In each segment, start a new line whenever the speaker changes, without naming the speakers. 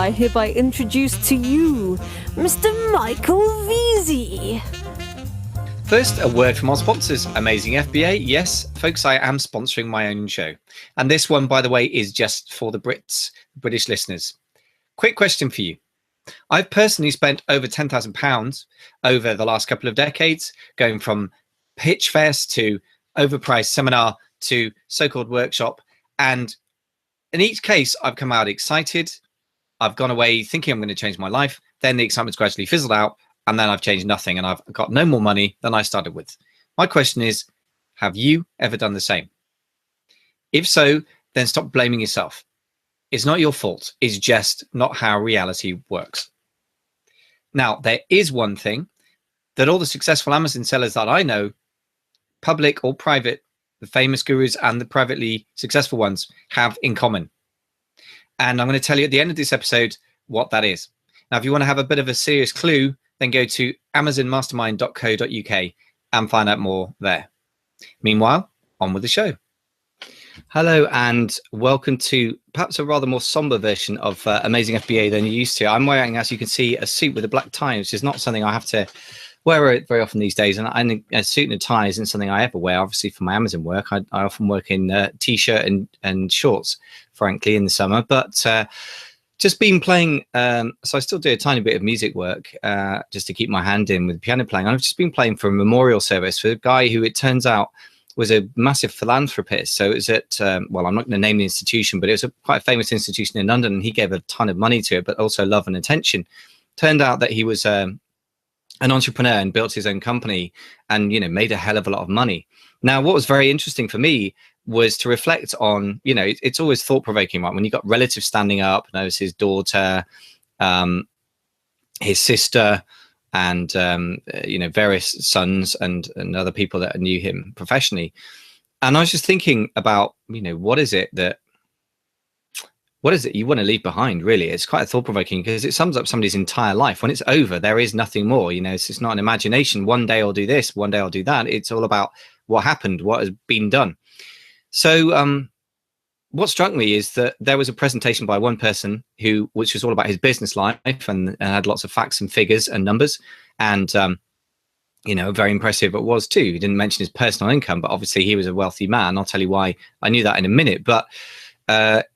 I hereby introduce to you Mr. Michael Veazey.
First, a word from our sponsors, Amazing FBA. Yes, folks, I am sponsoring my own show. And this one, by the way, is just for the British listeners. Quick question for you. I've personally spent over £10,000 over the last couple of decades, going from pitch fest to overpriced seminar to so-called workshop. And in each case, I've come out excited. I've gone away thinking I'm going to change my life. Then the excitement's gradually fizzled out. And then I've changed nothing and I've got no more money than I started with. My question is, have you ever done the same? If so, then stop blaming yourself. It's not your fault. It's just not how reality works. Now, there is one thing that all the successful Amazon sellers that I know, public or private, the famous gurus and the privately successful ones, have in common. And I'm going to tell you at the end of this episode what that is. Now, if you want to have a bit of a serious clue, then go to amazonmastermind.co.uk and find out more there. Meanwhile, on with the show. Hello and welcome to perhaps a rather more somber version of Amazing FBA than you're used to. I'm wearing, as you can see, a suit with a black tie, which is not something I have to wear very often these days. And a suit and a tie isn't something I ever wear, obviously, for my Amazon work. I often work in T-shirt and shorts, frankly, in the summer. But just been playing, so I still do a tiny bit of music work just to keep my hand in with piano playing. I've just been playing for a memorial service for a guy who, it turns out, was a massive philanthropist. So it was at, well, I'm not going to name the institution, but it was quite a famous institution in London, and he gave a ton of money to it, but also love and attention. Turned out that he was an entrepreneur and built his own company and, you know, made a hell of a lot of money. Now, what was very interesting for me was to reflect on, you know, it's always thought-provoking, right? When you got relatives standing up, and there was his daughter, his sister, and you know, various sons and other people that knew him professionally. And I was just thinking about, you know, what is it you want to leave behind, really? It's quite thought-provoking because it sums up somebody's entire life. When it's over, there is nothing more. You know, it's not an imagination. One day I'll do this, one day I'll do that. It's all about what happened, what has been done. So what struck me is that there was a presentation by one person which was all about his business life and had lots of facts and figures and numbers. And, you know, very impressive it was too. He didn't mention his personal income, but obviously he was a wealthy man. I'll tell you why I knew that in a minute. But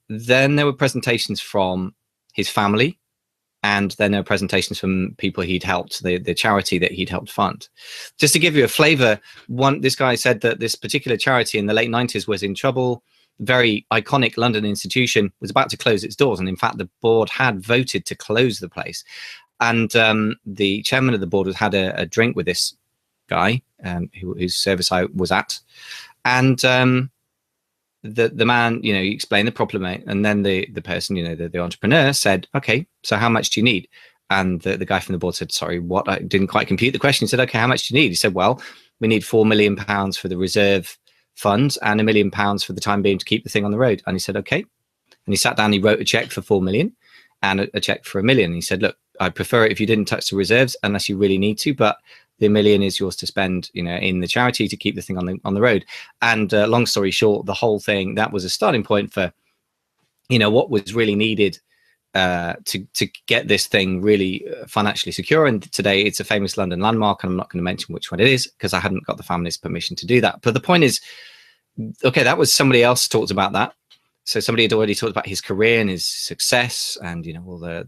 then there were presentations from his family, and then there were presentations from people he'd helped, the charity that he'd helped fund. Just to give you a flavor, this guy said that this particular charity in the late 90s was in trouble. Very iconic London institution, was about to close its doors. And in fact, the board had voted to close the place. And the chairman of the board had a drink with this guy whose service I was at. And the man, you know, he explained the problem, and then the person, you know, the entrepreneur said, okay, so how much do you need? And the guy from the board said, sorry, what? I didn't quite compute the question. He said, okay, how much do you need? He said, well, we need £4 million for the reserve fund and £1 million for the time being to keep the thing on the road. And he said, okay. And he sat down, he wrote a check for 4 million and a check for $1 million. And he said, look, I'd prefer it if you didn't touch the reserves unless you really need to, but the $1 million is yours to spend, you know, in the charity to keep the thing on the road. And long story short, the whole thing, that was a starting point for, you know, what was really needed to get this thing really financially secure. And today it's a famous London landmark, and I'm not going to mention which one it is because I hadn't got the family's permission to do that. But the point is, okay, that was somebody else talked about that. So somebody had already talked about his career and his success and, you know, all the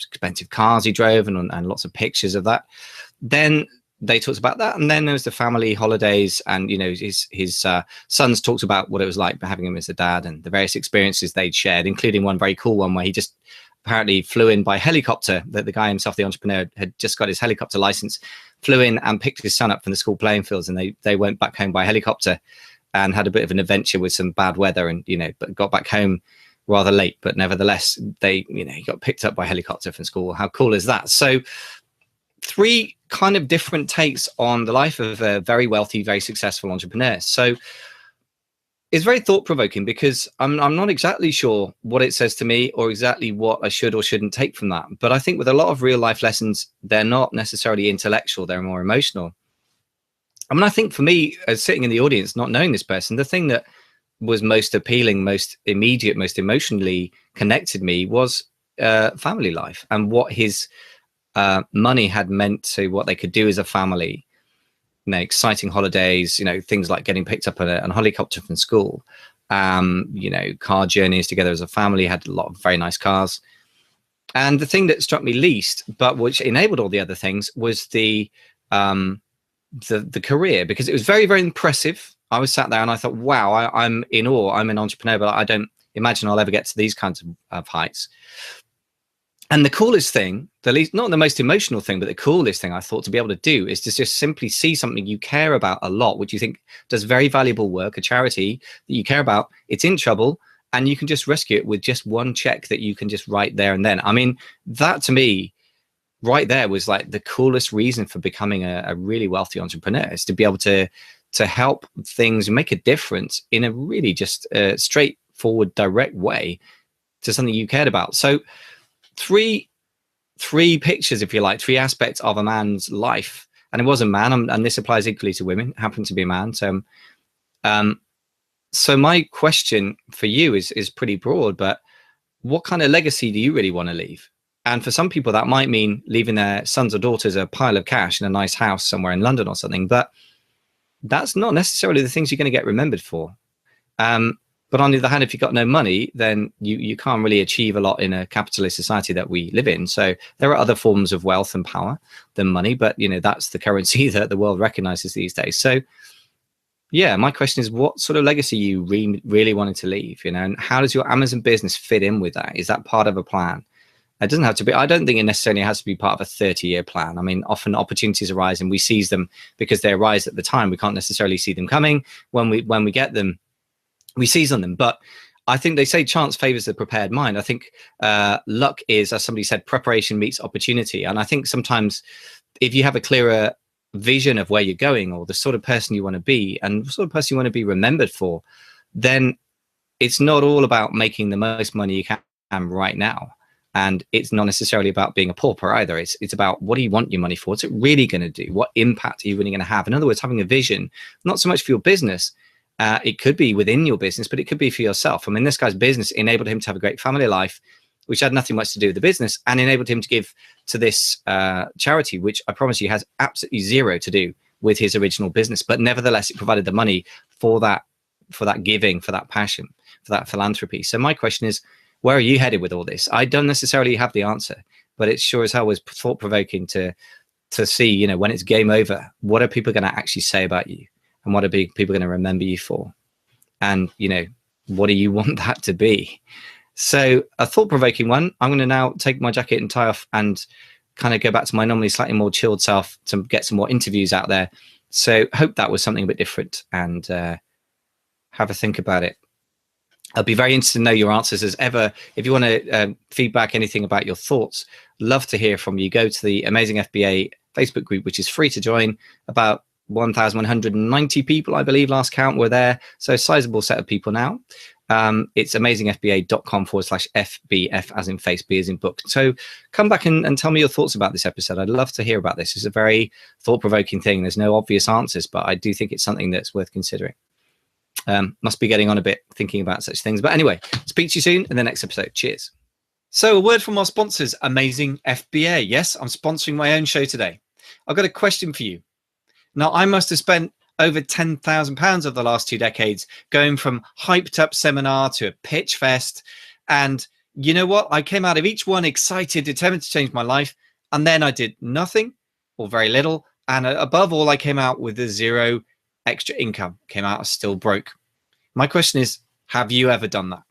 expensive cars he drove and lots of pictures of that. Then they talked about that. And then there was the family holidays, and, you know, his sons talked about what it was like having him as a dad and the various experiences they'd shared, including one very cool one where he just apparently flew in by helicopter. That the guy himself, the entrepreneur, had just got his helicopter license, flew in and picked his son up from the school playing fields, and they went back home by helicopter and had a bit of an adventure with some bad weather, and, you know, but got back home rather late. But nevertheless, he got picked up by helicopter from school. How cool is that? So 3 kind of different takes on the life of a very wealthy, very successful entrepreneur. So it's very thought-provoking because I'm not exactly sure what it says to me or exactly what I should or shouldn't take from that. But I think with a lot of real life lessons, they're not necessarily intellectual, they're more emotional. I mean, I think for me, as sitting in the audience, not knowing this person, the thing that was most appealing, most immediate, most emotionally connected me was family life and what his money had meant to what they could do as a family. You know, exciting holidays, you know, things like getting picked up on a helicopter from school, you know, car journeys together as a family, had a lot of very nice cars. And the thing that struck me least, but which enabled all the other things, was the career, because it was very, very impressive. I was sat there and I thought, wow, I'm in awe. I'm an entrepreneur, but I don't imagine I'll ever get to these kinds of heights. And the coolest thing, the least, not the most emotional thing, but the coolest thing I thought to be able to do is to just simply see something you care about a lot, which you think does very valuable work, a charity that you care about, it's in trouble, and you can just rescue it with just one check that you can just write there and then. I mean, that to me, right there, was like the coolest reason for becoming a really wealthy entrepreneur, is to be able to help things make a difference in a really just straightforward, direct way to something you cared about. So three pictures, if you like, three aspects of a man's life. And it was a man, and this applies equally to women, happened to be a man. So my question for you is pretty broad, but what kind of legacy do you really want to leave? And for some people that might mean leaving their sons or daughters a pile of cash in a nice house somewhere in London or something, but that's not necessarily the things you're going to get remembered for. But on the other hand, if you've got no money, then you can't really achieve a lot in a capitalist society that we live in. So there are other forms of wealth and power than money, but you know, that's the currency that the world recognizes these days. So yeah, my question is, what sort of legacy you really wanted to leave, you know, and how does your Amazon business fit in with that? Is that part of a plan? It doesn't have to be. I don't think it necessarily has to be part of a 30-year plan. I mean, often opportunities arise and we seize them because they arise at the time. We can't necessarily see them coming. When we get them, we seize on them. But I think they say chance favors the prepared mind. I think luck is, as somebody said, preparation meets opportunity. And I think sometimes if you have a clearer vision of where you're going, or the sort of person you want to be, and the sort of person you want to be remembered for, then it's not all about making the most money you can right now. And it's not necessarily about being a pauper either. It's about, what do you want your money for? What's it really going to do? What impact are you really going to have? In other words, having a vision, not so much for your business. It could be within your business, but it could be for yourself. I mean, this guy's business enabled him to have a great family life, which had nothing much to do with the business, and enabled him to give to this charity, which I promise you has absolutely zero to do with his original business. But nevertheless, it provided the money for that giving, for that passion, for that philanthropy. So my question is, where are you headed with all this? I don't necessarily have the answer, but it sure as hell was thought-provoking to see, you know, when it's game over, what are people going to actually say about you? And what are people going to remember you for? And, you know, what do you want that to be? So a thought-provoking one. I'm going to now take my jacket and tie off and kind of go back to my normally slightly more chilled self to get some more interviews out there. So hope that was something a bit different, and have a think about it. I'll be very interested to know your answers as ever. If you want to feedback anything about your thoughts, love to hear from you. Go to the Amazing FBA Facebook group, which is free to join. About 1,190 people, I believe, last count were there. So a sizable set of people now. It's amazingfba.com/FBF, as in face, B as in book. So come back and tell me your thoughts about this episode. I'd love to hear about this. It's a very thought-provoking thing. There's no obvious answers, but I do think it's something that's worth considering. Must be getting on a bit thinking about such things. But anyway, speak to you soon in the next episode. Cheers. So a word from our sponsors, Amazing FBA. Yes, I'm sponsoring my own show today. I've got a question for you. Now, I must have spent over £10,000 over the last 2 decades going from hyped up seminar to a pitch fest. And you know what? I came out of each one excited, determined to change my life. And then I did nothing or very little. And above all, I came out with a zero extra income, came out still broke. My question is, have you ever done that?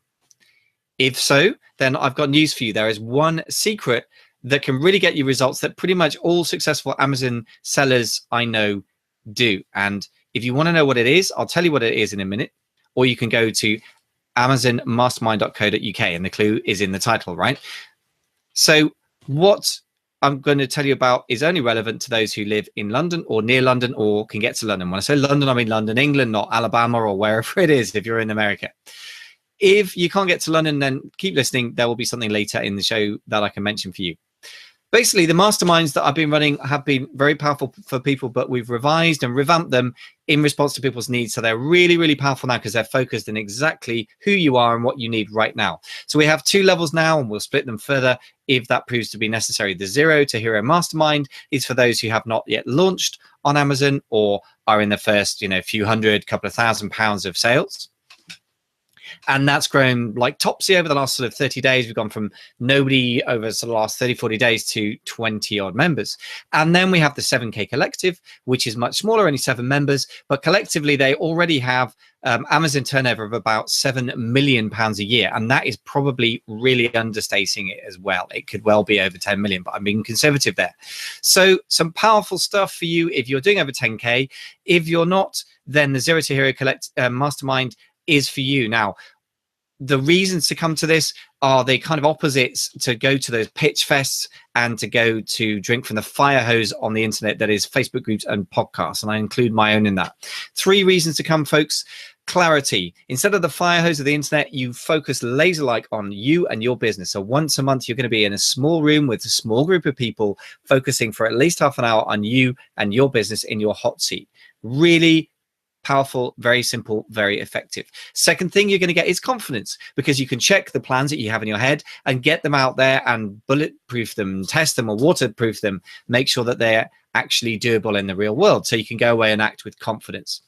If so, then I've got news for you. There is one secret that can really get you results that pretty much all successful Amazon sellers I know do. And if you want to know what it is, I'll tell you what it is in a minute, or you can go to amazonmastermind.co.uk, and the clue is in the title, right? So what I'm going to tell you about is only relevant to those who live in London or near London or can get to London. When I say London, I mean London, England, not Alabama or wherever it is if you're in America. If you can't get to London, then keep listening. There will be something later in the show that I can mention for you. basically the masterminds that I've been running have been very powerful for people, but we've revised and revamped them in response to people's needs. So they're really, really powerful now because they're focused on exactly who you are and what you need right now. So we have 2 levels now, and we'll split them further if that proves to be necessary. The 0 to Hero Mastermind is for those who have not yet launched on Amazon or are in the first, few hundred, couple of £1,000 of sales. And that's grown like topsy over the last sort of 30 days. We've gone from nobody over sort of the last 30, 40 days to 20 odd members. And then we have the 7K Collective, which is much smaller, only 7 members, but collectively they already have Amazon turnover of about £7 million a year. And that is probably really understating it as well. It could well be over 10 million, but I'm being conservative there. So some powerful stuff for you if you're doing over 10K. If you're not, then the 0 to Hero Mastermind is for you. Now, the reasons to come to this are they kind of opposites to go to those pitch fests and to go to drink from the fire hose on the internet that is Facebook groups and podcasts. And I include my own in that. 3 reasons to come, folks. Clarity. Instead of the fire hose of the internet, you focus laser-like on you and your business. So once a month, you're going to be in a small room with a small group of people focusing for at least half an hour on you and your business in your hot seat. Really powerful, very simple, very effective. Second thing you're going to get is confidence, because you can check the plans that you have in your head and get them out there and bulletproof them, test them or waterproof them, make sure that they're actually doable in the real world. So you can go away and act with confidence.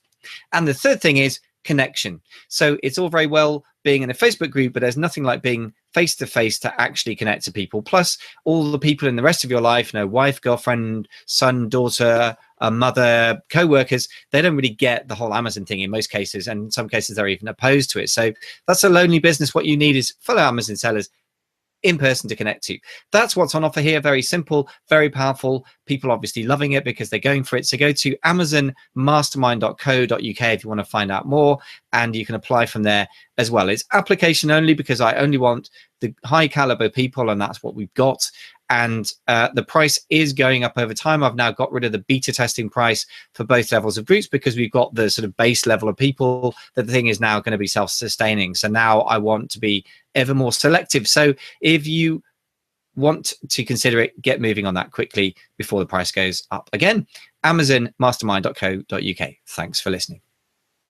And the third thing is connection. So it's all very well being in a Facebook group, but there's nothing like being face to face to actually connect to people. Plus all the people in the rest of your life, wife, girlfriend, son, daughter, a mother, co-workers, they don't really get the whole Amazon thing in most cases. And in some cases, they're even opposed to it. So that's a lonely business. What you need is fellow Amazon sellers in person to connect to. That's what's on offer here. Very simple, very powerful. People obviously loving it because they're going for it. So go to amazonmastermind.co.uk if you want to find out more, and you can apply from there as well. It's application only because I only want the high caliber people, and that's what we've got. And the price is going up over time. I've now got rid of the beta testing price for both levels of groups because we've got the sort of base level of people that the thing is now going to be self-sustaining. So now I want to be ever more selective. So if you want to consider it, get moving on that quickly before the price goes up again. amazonmastermind.co.uk. Thanks for listening.